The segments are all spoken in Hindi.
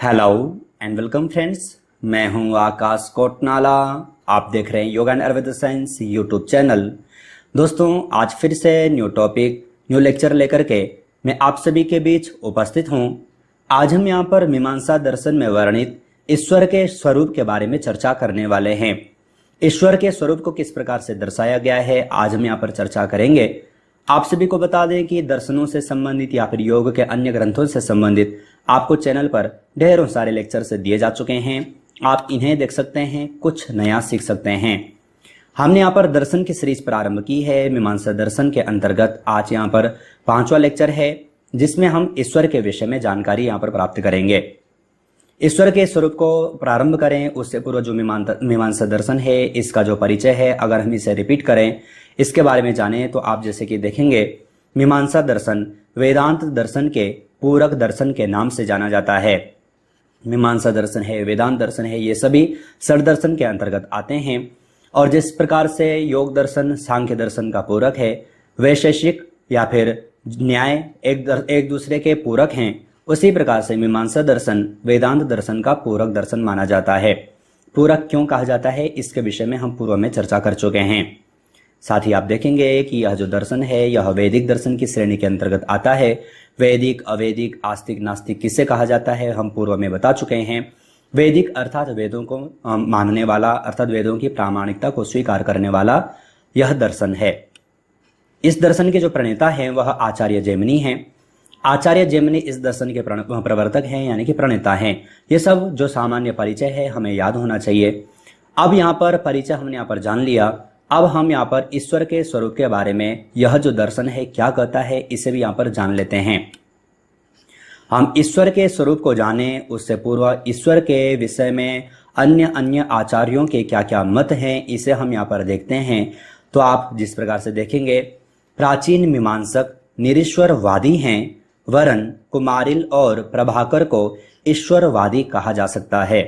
Hello and welcome friends. मैं हूं आकाश कोटनाला। आप देख रहे हैं yoga and Ayurveda science YouTube channel. दोस्तों, आज फिर से न्यू टॉपिक न्यू लेक्चर लेकर के मैं आप सभी के बीच उपस्थित हूं। आज हम यहां पर मीमांसा दर्शन में वर्णित ईश्वर के स्वरूप के बारे में चर्चा करने वाले हैं। ईश्वर के स्वरूप को किस प्रकार से दर्शाया गया है, आज हम यहाँ पर चर्चा करेंगे। आप सभी को बता दें कि दर्शनों से संबंधित या फिर योग के अन्य ग्रंथों से संबंधित आपको चैनल पर ढेरों सारे लेक्चर्स दिए जा चुके हैं। आप इन्हें देख सकते हैं, कुछ नया सीख सकते हैं। हमने यहाँ पर दर्शन की सीरीज प्रारंभ की है। मीमांसा दर्शन के अंतर्गत आज यहाँ पर 5वां लेक्चर है, जिसमें हम ईश्वर के विषय में जानकारी यहाँ पर प्राप्त करेंगे। ईश्वर के स्वरूप को प्रारंभ करें उससे पूर्व जो मीमांसा दर्शन है, इसका जो परिचय है, अगर हम इसे रिपीट करें, इसके बारे में जानें, तो आप जैसे कि देखेंगे, मीमांसा दर्शन वेदांत दर्शन के पूरक दर्शन के नाम से जाना जाता है। मीमांसा दर्शन है, वेदांत दर्शन है, ये सभी षड दर्शन के अंतर्गत आते हैं। और जिस प्रकार से योग दर्शन सांख्य दर्शन का पूरक है, वैशेषिक या फिर न्याय एक दूसरे के पूरक हैं, उसी प्रकार से मीमांसा दर्शन वेदांत दर्शन का पूरक दर्शन माना जाता है। पूरक क्यों कहा जाता है, इसके विषय में हम पूर्व में चर्चा कर चुके हैं। साथ ही आप देखेंगे कि यह जो दर्शन है, यह वैदिक दर्शन की श्रेणी के अंतर्गत आता है। वैदिक, अवैदिक, आस्तिक, नास्तिक किसे कहा जाता है, हम पूर्व में बता चुके हैं। वैदिक अर्थात वेदों को मानने वाला, अर्थात वेदों की प्रामाणिकता को स्वीकार करने वाला यह दर्शन है। इस दर्शन के जो प्रणेता हैं वह आचार्य जैमिनी हैं। आचार्य जैमिनी इस दर्शन के प्रवर्तक हैं, यानी कि प्रणेता हैं। ये सब जो सामान्य परिचय है हमें याद होना चाहिए। अब यहाँ पर परिचय हमने यहाँ पर जान लिया। अब हम यहाँ पर ईश्वर के स्वरूप के बारे में, यह जो दर्शन है क्या कहता है, इसे भी यहाँ पर जान लेते हैं। हम ईश्वर के स्वरूप को जानें उससे पूर्व ईश्वर के विषय में अन्य आचार्यों के क्या क्या मत हैं, इसे हम यहाँ पर देखते हैं। तो आप जिस प्रकार से देखेंगे, प्राचीन मीमांसक निरीश्वरवादी हैं, वरन कुमारिल और प्रभाकर को ईश्वरवादी कहा जा सकता है।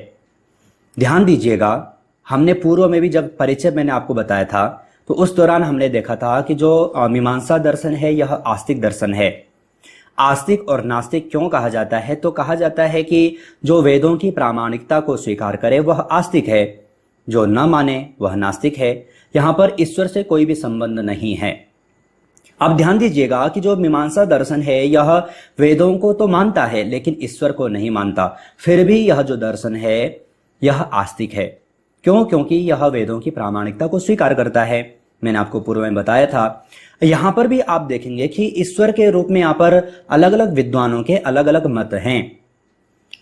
ध्यान दीजिएगा, हमने पूर्व में भी जब परिचय मैंने आपको बताया था, तो उस दौरान हमने देखा था कि जो मीमांसा दर्शन है यह आस्तिक दर्शन है। आस्तिक और नास्तिक क्यों कहा जाता है, तो कहा जाता है कि जो वेदों की प्रामाणिकता को स्वीकार करे वह आस्तिक है, जो न माने वह नास्तिक है। यहाँ पर ईश्वर से कोई भी संबंध नहीं है। अब ध्यान दीजिएगा कि जो मीमांसा दर्शन है यह वेदों को तो मानता है लेकिन ईश्वर को नहीं मानता। फिर भी यह जो दर्शन है यह आस्तिक है। क्यों? क्योंकि यह वेदों की प्रामाणिकता को स्वीकार करता है। मैंने आपको पूर्व में बताया था। यहां पर भी आप देखेंगे कि ईश्वर के रूप में यहां पर अलग अलग विद्वानों के अलग अलग मत हैं।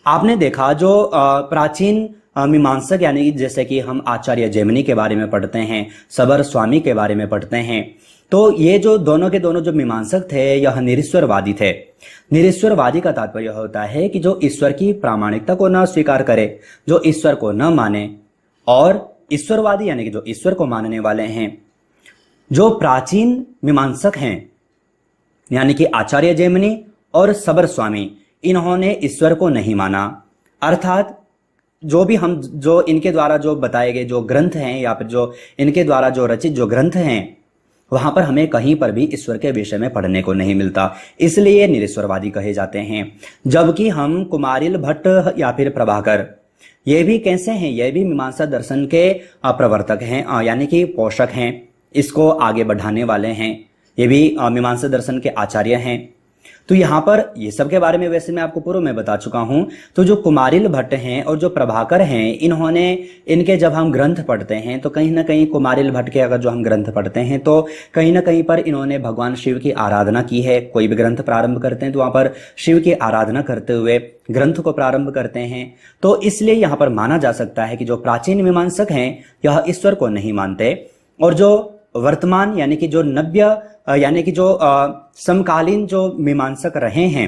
आपने देखा जो प्राचीन मीमांसक, यानी जैसे कि हम आचार्य जैमिनी के बारे में पढ़ते हैं, सबर स्वामी के बारे में पढ़ते हैं, तो ये जो दोनों के दोनों जो मीमांसक थे यह निरीश्वरवादी थे। निरीश्वरवादी का तात्पर्य होता है कि जो ईश्वर की प्रामाणिकता को न स्वीकार करे, जो ईश्वर को न माने। और ईश्वरवादी यानी कि जो ईश्वर को मानने वाले हैं। जो प्राचीन मीमांसक हैं यानी कि आचार्य जैमिनी और सबर स्वामी, इन्होंने ईश्वर को नहीं माना। अर्थात जो इनके द्वारा जो बताए गए जो ग्रंथ हैं या फिर जो इनके द्वारा जो रचित जो ग्रंथ हैं, वहां पर हमें कहीं पर भी ईश्वर के विषय में पढ़ने को नहीं मिलता, इसलिए निरीश्वरवादी कहे जाते हैं। जबकि हम कुमारिल भट्ट या फिर प्रभाकर, ये भी कैसे हैं, ये भी मीमांसा दर्शन के प्रवर्तक हैं, यानी कि पोषक हैं, इसको आगे बढ़ाने वाले हैं। ये भी मीमांसा दर्शन के आचार्य हैं। तो यहाँ पर ये सब के बारे में वैसे मैं आपको पूर्व में बता चुका हूं। तो जो कुमारिल भट्ट हैं और जो प्रभाकर हैं, इनके जब हम ग्रंथ पढ़ते हैं तो कहीं ना कहीं कुमारिल भट्ट के अगर जो हम ग्रंथ पढ़ते हैं तो कहीं ना कहीं पर इन्होंने भगवान शिव की आराधना की है। कोई भी ग्रंथ प्रारंभ करते हैं तो वहां पर शिव की आराधना करते हुए ग्रंथ को प्रारंभ करते हैं। तो इसलिए यहाँ पर माना जा सकता है कि जो प्राचीन मीमांसक हैं यह ईश्वर को नहीं मानते, और जो वर्तमान यानी कि जो नव्य यानी कि जो समकालीन जो मीमांसक रहे हैं,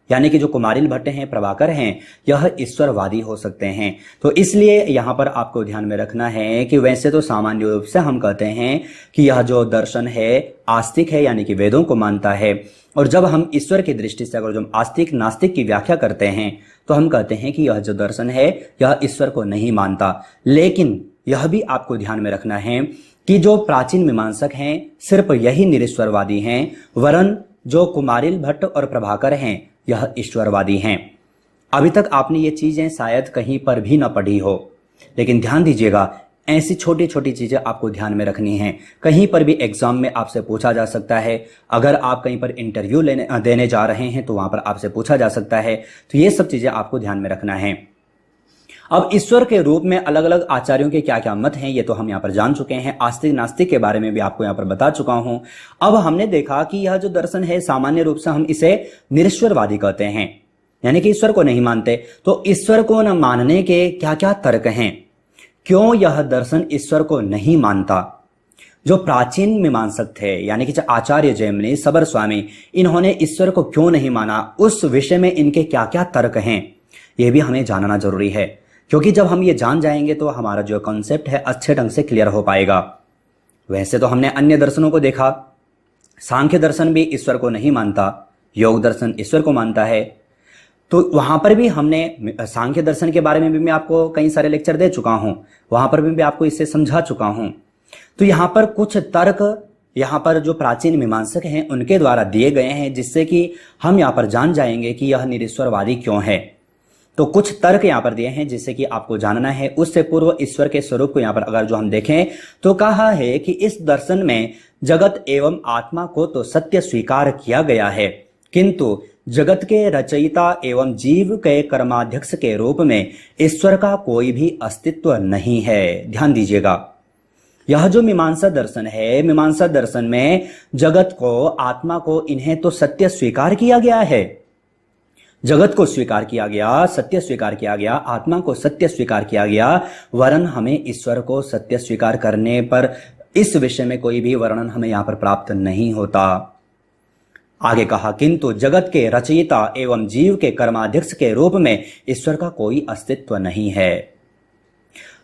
यानी कि जो कुमारिल भट्ट हैं, प्रभाकर हैं, यह ईश्वरवादी हो सकते हैं। तो इसलिए यहां पर आपको ध्यान में रखना है कि वैसे तो सामान्य रूप से हम कहते हैं कि यह जो दर्शन है आस्तिक है, यानी कि वेदों को मानता है। और जब हम ईश्वर की दृष्टि से अगर जो आस्तिक नास्तिक की व्याख्या करते हैं तो हम कहते हैं कि यह जो दर्शन है यह ईश्वर को नहीं मानता। लेकिन यह भी आपको ध्यान में रखना है कि जो प्राचीन मीमांसक हैं सिर्फ यही निरीश्वरवादी हैं, वरन जो कुमारिल भट्ट और प्रभाकर हैं यह ईश्वरवादी हैं। अभी तक आपने ये चीजें शायद कहीं पर भी ना पढ़ी हो, लेकिन ध्यान दीजिएगा, ऐसी छोटी छोटी चीजें आपको ध्यान में रखनी है। कहीं पर भी एग्जाम में आपसे पूछा जा सकता है, अगर आप कहीं पर इंटरव्यू देने जा रहे हैं तो वहां पर आपसे पूछा जा सकता है। तो ये सब चीजें आपको ध्यान में रखना है। अब ईश्वर के रूप में अलग अलग आचार्यों के क्या क्या मत हैं, ये तो हम यहाँ पर जान चुके हैं। आस्तिक नास्तिक के बारे में भी आपको यहाँ पर बता चुका हूं। अब हमने देखा कि यह जो दर्शन है सामान्य रूप से हम इसे निरीश्वरवादी कहते हैं, यानी कि ईश्वर को नहीं मानते। तो ईश्वर को न मानने के क्या क्या तर्क हैं, क्यों यह दर्शन ईश्वर को नहीं मानता। जो प्राचीन मीमांसक थे, यानी कि आचार्य जैमिनी, सबर स्वामी, इन्होंने ईश्वर को क्यों नहीं माना, उस विषय में इनके क्या क्या तर्क हैं, यह भी हमें जानना जरूरी है। क्योंकि जब हम ये जान जाएंगे तो हमारा जो कॉन्सेप्ट है अच्छे ढंग से क्लियर हो पाएगा। वैसे तो हमने अन्य दर्शनों को देखा, सांख्य दर्शन भी ईश्वर को नहीं मानता, योग दर्शन ईश्वर को मानता है। तो वहां पर भी हमने सांख्य दर्शन के बारे में भी मैं आपको कई सारे लेक्चर दे चुका हूं, वहां पर भी मैं आपको इससे समझा चुका हूं। तो यहां पर कुछ तर्क यहां पर जो प्राचीन मीमांसक हैं उनके द्वारा दिए गए हैं, जिससे कि हम यहां पर जान जाएंगे कि यह निरीश्वरवादी क्यों है। तो कुछ तर्क यहां पर दिए हैं जिससे कि आपको जानना है। उससे पूर्व ईश्वर के स्वरूप को यहां पर अगर जो हम देखें तो कहा है कि इस दर्शन में जगत एवं आत्मा को तो सत्य स्वीकार किया गया है, किंतु जगत के रचयिता एवं जीव के कर्माध्यक्ष के रूप में ईश्वर का कोई भी अस्तित्व नहीं है। ध्यान दीजिएगा, यह जो मीमांसा दर्शन है, मीमांसा दर्शन में जगत को, आत्मा को, इन्हें तो सत्य स्वीकार किया गया है। जगत को स्वीकार किया गया, सत्य स्वीकार किया गया, आत्मा को सत्य स्वीकार किया गया, वरन हमें ईश्वर को सत्य स्वीकार करने पर इस विषय में कोई भी वर्णन हमें यहां पर प्राप्त नहीं होता। आगे कहा, किंतु जगत के रचयिता एवं जीव के कर्माध्यक्ष के रूप में ईश्वर का कोई अस्तित्व नहीं है।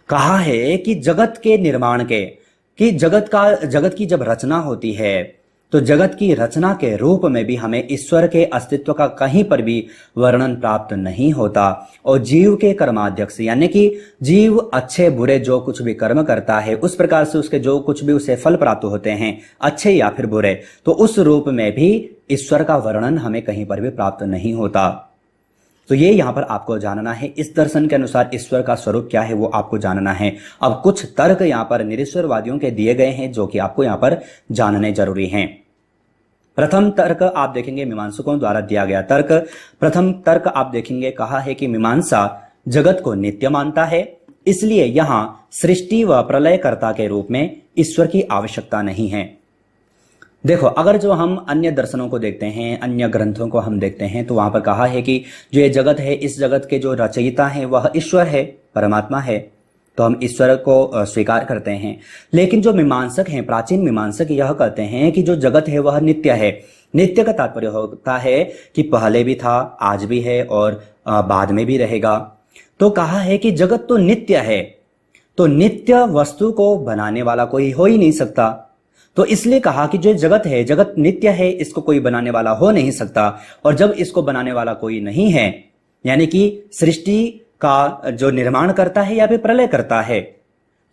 कहा है कि जगत के निर्माण के, कि जगत की जब रचना होती है तो जगत की रचना के रूप में भी हमें ईश्वर के अस्तित्व का कहीं पर भी वर्णन प्राप्त नहीं होता। और जीव के कर्माध्यक्ष, यानी कि जीव अच्छे बुरे जो कुछ भी कर्म करता है उस प्रकार से उसके जो कुछ भी उसे फल प्राप्त होते हैं, अच्छे या फिर बुरे, तो उस रूप में भी ईश्वर का वर्णन हमें कहीं पर भी प्राप्त नहीं होता। तो ये यहां पर आपको जानना है। इस दर्शन के अनुसार ईश्वर का स्वरूप क्या है वो आपको जानना है। अब कुछ तर्क यहां पर निरीश्वरवादियों के दिए गए हैं जो कि आपको यहां पर जानने जरूरी हैं। प्रथम तर्क आप देखेंगे मीमांसकों द्वारा दिया गया तर्क। प्रथम तर्क आप देखेंगे, कहा है कि मीमांसा जगत को नित्य मानता है, इसलिए यहां सृष्टि व प्रलयकर्ता के रूप में ईश्वर की आवश्यकता नहीं है। देखो, अगर जो हम अन्य दर्शनों को देखते हैं, अन्य ग्रंथों को हम देखते हैं, तो वहां पर कहा है कि जो ये जगत है, इस जगत के जो रचयिता है वह ईश्वर है, परमात्मा है, तो हम ईश्वर को स्वीकार करते हैं। लेकिन जो मीमांसक हैं, प्राचीन मीमांसक, यह कहते हैं कि जो जगत है वह नित्य है। नित्य का तात्पर्य होता है कि पहले भी था, आज भी है और बाद में भी रहेगा। तो कहा है कि जगत तो नित्य है, तो नित्य वस्तु को बनाने वाला कोई हो ही नहीं सकता। तो इसलिए कहा कि जो जगत है, जगत नित्य है, इसको कोई बनाने वाला हो नहीं सकता। और जब इसको बनाने वाला कोई नहीं है, यानी कि सृष्टि का जो निर्माण करता है या फिर प्रलय करता है,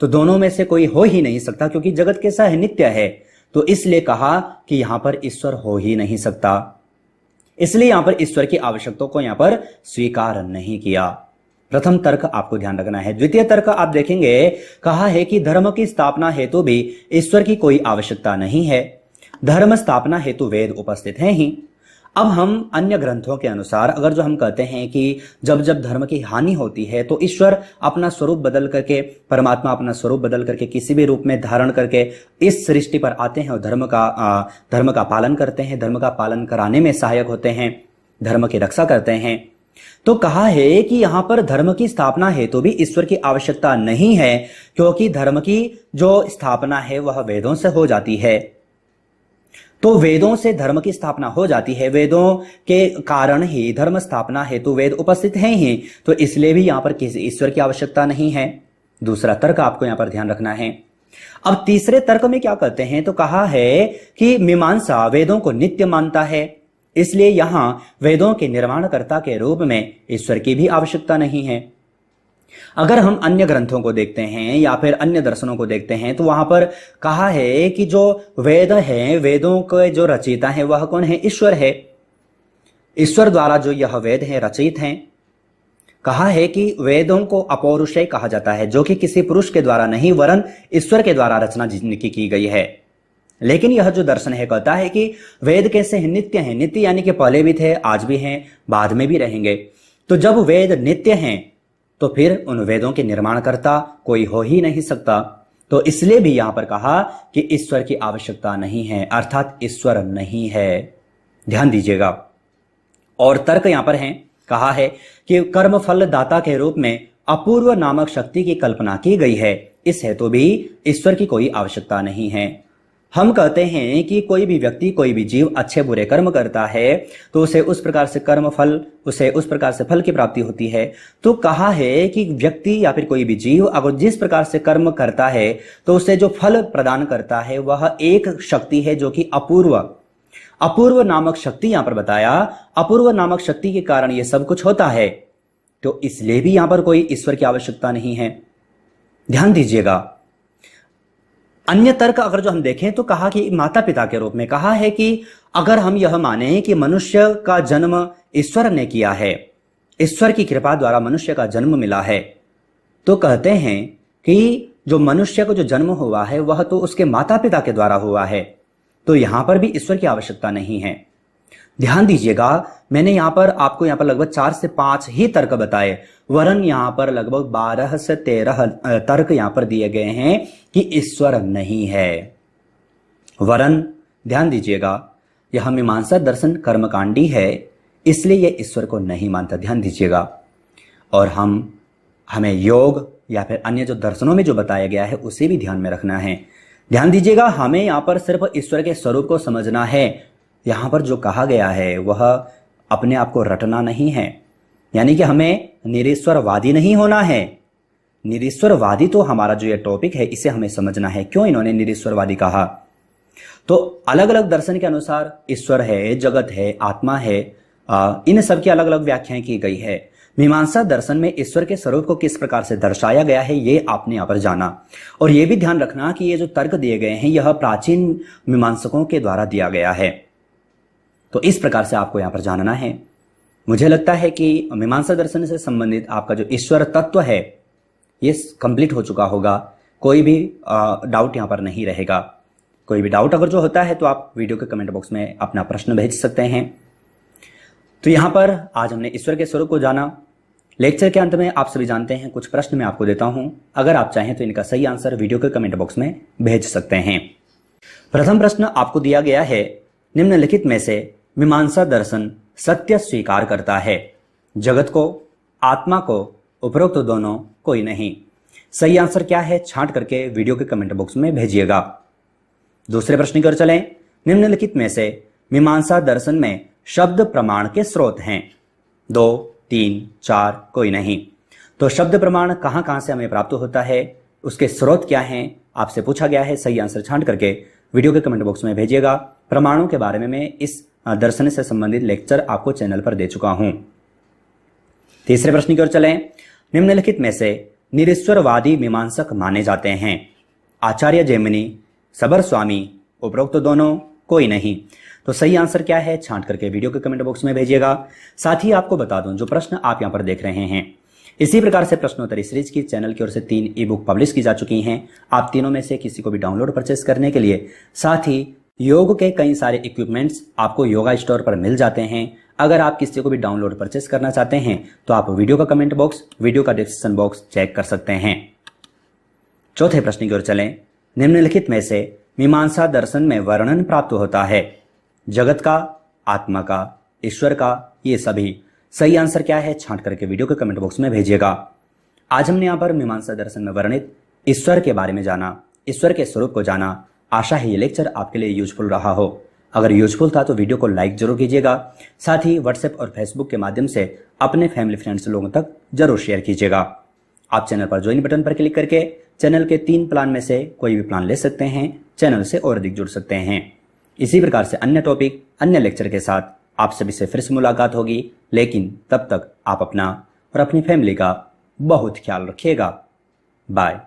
तो दोनों में से कोई हो ही नहीं सकता, क्योंकि जगत कैसा है, नित्य है। तो इसलिए कहा कि यहां पर ईश्वर हो ही नहीं सकता, इसलिए यहां पर ईश्वर की आवश्यकता को यहां पर स्वीकार नहीं किया। प्रथम तर्क आपको ध्यान रखना है। द्वितीय तर्क आप देखेंगे, कहा है कि धर्म की स्थापना हेतु भी ईश्वर की कोई आवश्यकता नहीं है, धर्म स्थापना हेतु वेद उपस्थित हैं ही। अब हम अन्य ग्रंथों के अनुसार अगर जो हम कहते हैं कि जब जब धर्म की हानि होती है तो ईश्वर अपना स्वरूप बदल करके, परमात्मा अपना स्वरूप बदल करके किसी भी रूप में धारण करके इस सृष्टि पर आते हैं और धर्म का पालन करते हैं, धर्म का पालन कराने में सहायक होते हैं, धर्म की रक्षा करते हैं। तो कहा है कि यहां पर धर्म की स्थापना है तो भी ईश्वर की आवश्यकता नहीं है, क्योंकि धर्म की जो स्थापना है वह वेदों से हो जाती है। तो वेदों से धर्म की स्थापना हो जाती है, वेदों के कारण ही धर्म स्थापना हेतु वेद उपस्थित हैं ही, तो इसलिए भी यहां पर किसी ईश्वर की आवश्यकता नहीं है। दूसरा तर्क आपको यहां पर ध्यान रखना है। अब तीसरे तर्क में क्या कहते हैं, तो कहा है कि मीमांसा वेदों को नित्य मानता है, इसलिए यहां वेदों के निर्माणकर्ता के रूप में ईश्वर की भी आवश्यकता नहीं है। अगर हम अन्य ग्रंथों को देखते हैं या फिर अन्य दर्शनों को देखते हैं तो वहां पर कहा है कि जो वेद हैं, वेदों के जो रचयिता है वह कौन है, ईश्वर है। ईश्वर द्वारा जो यह वेद है रचित हैं, कहा है कि वेदों को अपौरुषेय कहा जाता है, जो कि किसी पुरुष के द्वारा नहीं वरन ईश्वर के द्वारा रचना जिनकी की गई है। लेकिन यह जो दर्शन है कहता है कि वेद कैसे हैं? नित्य हैं। नित्य यानी कि पहले भी थे, आज भी हैं, बाद में भी रहेंगे। तो जब वेद नित्य हैं तो फिर उन वेदों के निर्माणकर्ता कोई हो ही नहीं सकता। तो इसलिए भी यहां पर कहा कि ईश्वर की आवश्यकता नहीं है, अर्थात ईश्वर नहीं है। ध्यान दीजिएगा। और तर्क यहां पर है, कहा है कि कर्म फल दाता के रूप में अपूर्व नामक शक्ति की कल्पना की गई है, इस हेतु भी ईश्वर की कोई आवश्यकता नहीं है। हम कहते हैं कि कोई भी व्यक्ति, कोई भी जीव अच्छे बुरे कर्म करता है तो उसे उस प्रकार से कर्म फल, उसे उस प्रकार से फल की प्राप्ति होती है। तो कहा है कि व्यक्ति या फिर कोई भी जीव अगर जिस प्रकार से कर्म करता है तो उसे जो फल प्रदान करता है वह एक शक्ति है जो कि अपूर्व नामक शक्ति यहां पर बताया। अपूर्व नामक शक्ति के कारण यह सब कुछ होता है। तो इसलिए भी यहां पर कोई ईश्वर की आवश्यकता नहीं है। ध्यान दीजिएगा। अन्य तर्क अगर जो हम देखें तो कहा कि माता पिता के रूप में कहा है कि अगर हम यह माने कि मनुष्य का जन्म ईश्वर ने किया है, ईश्वर की कृपा द्वारा मनुष्य का जन्म मिला है, तो कहते हैं कि जो मनुष्य को जो जन्म हुआ है वह तो उसके माता पिता के द्वारा हुआ है। तो यहां पर भी ईश्वर की आवश्यकता नहीं है। ध्यान दीजिएगा। मैंने यहां पर आपको यहां पर लगभग 4 से 5 ही तर्क बताए, वरन यहां पर लगभग 12 से 13 तर्क यहां पर दिए गए हैं कि ईश्वर नहीं है। वरन ध्यान दीजिएगा, यह मीमांसा दर्शन कर्मकांडी है, इसलिए यह ईश्वर को नहीं मानता। ध्यान दीजिएगा। और हमें योग या फिर अन्य जो दर्शनों में जो बताया गया है उसे भी ध्यान में रखना है। ध्यान दीजिएगा। हमें यहां पर सिर्फ ईश्वर के स्वरूप को समझना है। यहां पर जो कहा गया है वह अपने आप को रटना नहीं है, यानी कि हमें निरीश्वरवादी नहीं होना है। निरीश्वरवादी तो हमारा जो ये टॉपिक है इसे हमें समझना है, क्यों इन्होंने निरीश्वरवादी कहा। तो अलग अलग दर्शन के अनुसार ईश्वर है, जगत है, आत्मा है, इन सब की अलग अलग व्याख्याएं की गई है। मीमांसा दर्शन में ईश्वर के स्वरूप को किस प्रकार से दर्शाया गया है ये आपने यहां पर जाना। और यह भी ध्यान रखना कि ये जो तर्क दिए गए हैं यह प्राचीन मीमांसकों के द्वारा दिया गया है। तो इस प्रकार से आपको यहां पर जानना है। मुझे लगता है कि मीमांसा दर्शन से संबंधित आपका जो ईश्वर तत्व है ये कंप्लीट हो चुका होगा। कोई भी डाउट यहां पर नहीं रहेगा। कोई भी डाउट अगर जो होता है तो आप वीडियो के कमेंट बॉक्स में अपना प्रश्न भेज सकते हैं। तो यहां पर आज हमने ईश्वर के स्वरूप को जाना। लेक्चर के अंत में आप सभी जानते हैं कुछ प्रश्न मैं आपको देता हूं, अगर आप चाहें तो इनका सही आंसर वीडियो के कमेंट बॉक्स में भेज सकते हैं। प्रथम प्रश्न आपको दिया गया है, निम्नलिखित में से मीमांसा दर्शन सत्य स्वीकार करता है? जगत को, आत्मा को, उपरोक्त दोनों, कोई नहीं। सही आंसर क्या है छांट करके वीडियो के कमेंट बॉक्स में भेजिएगा। दूसरे प्रश्न की ओर चलें। निम्नलिखित में से मीमांसा दर्शन में शब्द प्रमाण के स्रोत हैं? 2, 3, 4, कोई नहीं। तो शब्द प्रमाण कहां कहां से हमें प्राप्त होता है, उसके स्रोत क्या हैं, आपसे पूछा गया है। सही आंसर छांट करके वीडियो के कमेंट बॉक्स में भेजिएगा। प्रमाणों के बारे में मैं इस दर्शन से संबंधित लेक्चर आपको चैनल पर दे चुका हूं। तीसरे प्रश्न की ओर चलें। निम्नलिखित में से निरीश्वरवादी मीमांसक माने जाते हैं? आचार्य जैमिनी, सबर स्वामी, उपरोक्त दोनों, कोई नहीं। तो सही आंसर क्या है छांट करके वीडियो के कमेंट बॉक्स में भेजिएगा। साथ ही आपको बता दूं जो प्रश्न आप यहां पर देख रहे हैं इसी प्रकार से प्रश्नोत्तरी सीरीज की चैनल की ओर से 3 ई बुक पब्लिश की जा चुकी हैं। आप तीनों में से किसी को भी डाउनलोड परचेस करने के लिए, साथ ही योग के कई सारे इक्विपमेंट्स आपको योगा स्टोर पर मिल जाते हैं। अगर आप किसी को भी डाउनलोड परचेस करना चाहते हैं तो आप वीडियो का कमेंट बॉक्स, वीडियो का डिस्क्रिप्शन बॉक्स चेक कर सकते हैं। चौथे प्रश्न की ओर चलें। निम्नलिखित में से मीमांसा दर्शन में वर्णन प्राप्त होता है? जगत का, आत्मा का, ईश्वर का, ये सभी। सही आंसर क्या है छांट करके वीडियो के कमेंट बॉक्स में भेजिएगा। आज हमने यहां पर मीमांसा दर्शन में वर्णित ईश्वर के बारे में जाना, ईश्वर के स्वरूप को जाना। आशा है ये लेक्चर आपके लिए यूजफुल रहा हो। अगर यूजफुल था तो वीडियो को लाइक जरूर कीजिएगा। साथ ही व्हाट्सएप और फेसबुक के माध्यम से अपने फैमिली फ्रेंड्स लोगों तक जरूर शेयर कीजिएगा। आप चैनल पर ज्वाइन बटन पर क्लिक करके चैनल के 3 प्लान में से कोई भी प्लान ले सकते हैं, चैनल से और अधिक जुड़ सकते हैं। इसी प्रकार से अन्य टॉपिक, अन्य लेक्चर के साथ आप सभी से फिर से मुलाकात होगी। लेकिन तब तक आप अपना और अपनी फैमिली का बहुत ख्याल रखिएगा। बाय।